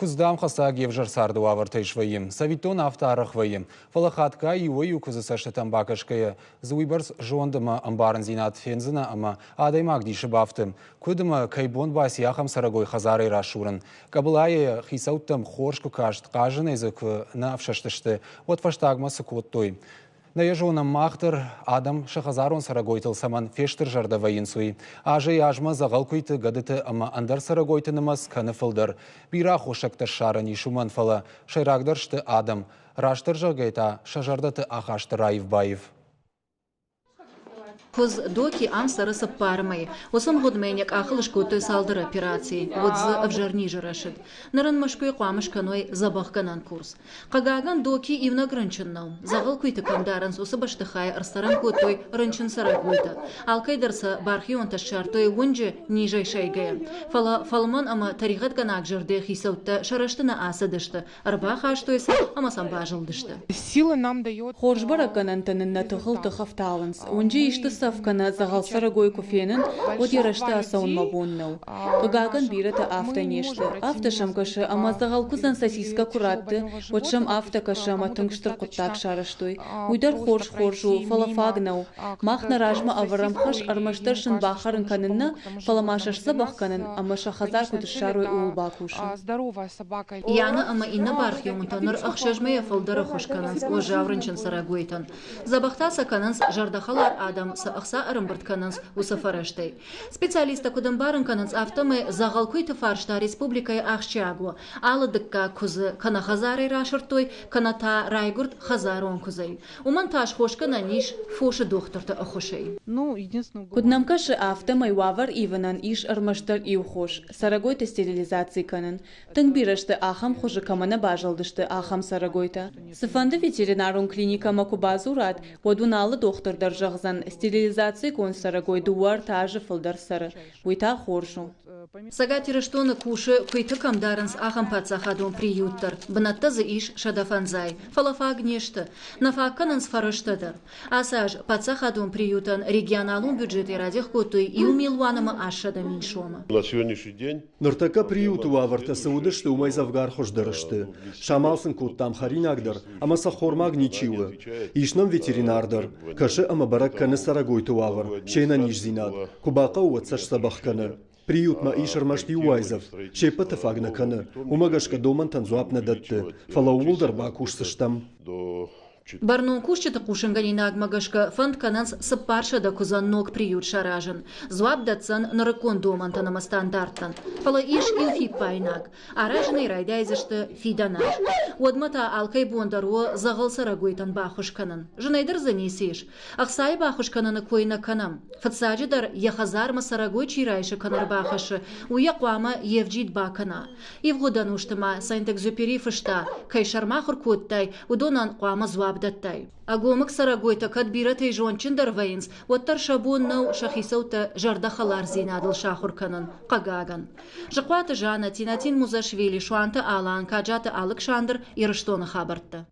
Куздам хаса гевжар сарды авартайшвайым. Савитон автарахвайым. Фалахатка и ой кузы саштатам бакашкая. Зуйбарс жондама амбарн зинат фензина, ама адай магдиши бафтым. Кудыма кайбон баси ахам сарагой хазарай рашуран. Кабылая хисауттам хоршку кашт, кажын язык на авшаштышты. Вот фаштагма сыкоттой. На ежоном махтыр адам шахазарон сарагойтыл саман фештыр жарда вайынсуй. Ажы яжма загалкуйты гадыты ама андар сарагойтынымыз каныфылдыр. Бира хошактыр шарани шуман фала. Шайрагдыршты адам. Раштыр жагайта шажардаты ахаштыр айвбаев. Куз доки ам сарысы пармай. Осам годменек ахылыш котой салдыр операции. Водзы авжарни жарашыд. Нырын машкой қуамыш каной забахканан курс. Қагаган доки ивна грынчыннау. Загыл куйты камдаранс осы баштыхай арстаран котой рынчын сарагуйта. Алкайдарса бархион ташчартой гунжы нижай шайгая. Фалман ама тарихат ганак жарды хисаутта шараштына асадышты. Арбах аштойса ама самбажылдышты. Сила нам дает... Хоржбара канантанын натыхыл тыхафталынс. Унжи ишты савкана загалсара гой кофенын от ярашты асаун мабоннау. Кагаган бирата авто нешты. Авто шамкашы ама загалкузан сосиска куратты. Вот шам авто кашы ама тыңштыр куттак шарыштой. Уйдар хорж-хоржу, фалафагнау. Махна ражма аварамхаш армаштаршын бахарын канынна фаламашашса бахканын ама шахазар кутышаруй улбакушы. Яна ама инна бархиумтаныр ахшажмая фалдары хошкананс о жаврынчын сарагойтан. Забахтаса кананс жардахалар адам ақса арымбырт кананс усафараштай. Специалиста кудым барын кананс автомы загалкуйты фаршта республикай ахчагу. Алыдыкка кузы кана хазарай рашыртой, каната райгурт хазарон кузай. Уман таш хошкана ниш фоши дохторты ахошай. Куднамкашы автомы вавар иванан иш армаштар иухош. Сарагойта стерилизации канан. Тың бирашты ахам хожы камана бажалдышты ахам сарагойта. Сыфанды ветеринарун клиника макубазурат, водуналы дохтордар жағзан стерилизации кон сарагой дуар тажы фылдар сары. Уйта хоршу. Сагатиры штоны куши куйты камдаранс ахам пацахадон приюттар. Бынаттазы иш шадафанзай. Фалафа гнешты. Нафаккананс фарыштадар. Асаж пацахадон приютан регионалун бюджеты радих котой и умилуанама ашада меньшома. На сегодняшний день Ныртака приюту аварта саудышты умай завгар хождырышты. Шамалсын коттам харинагдар, ама сахормаг ничилы. Ишнам ветеринардар. Кашы ама баракканы сарагойту авар. Шейна ниш зинат. Кубака уатсаш сабахканы. Приютма ишармашти уайзав. Шепата фагнаканы. Умагашка доман танзуапна датты. Фалаулдар бакушсыштам. Барнун кушчата кушанганина агмагашка фонд кананс сапаршада кузан ног приют шаражен. Зуаб датсан нарыкон домантанама стандарттан. Фала иш илфи пайнаг. Аражный райдайзышты фиданаш. Одмата алкай бондаруо загал сарагойтан бахушканан. Жынайдар занесеш. Ахсай бахушкананы койна канам. Фатсаджидар яхазарма сарагой чирайшы канар бахашы. Уя куама евджит бакана. Ивгодануштыма Сент-Экзюпери фышта. Кайшармахыр коттай. Удонан куама зуаб даттай. Агомык сарагойта кадбираты жончындар вайынс, оттар шабоннау шахисаута жардахалар зинадыл шахурканын, қагаган. Жықваты жана Тинатин Музашвили шуанты алан каджаты алык шандыр ирыштоны хабартты.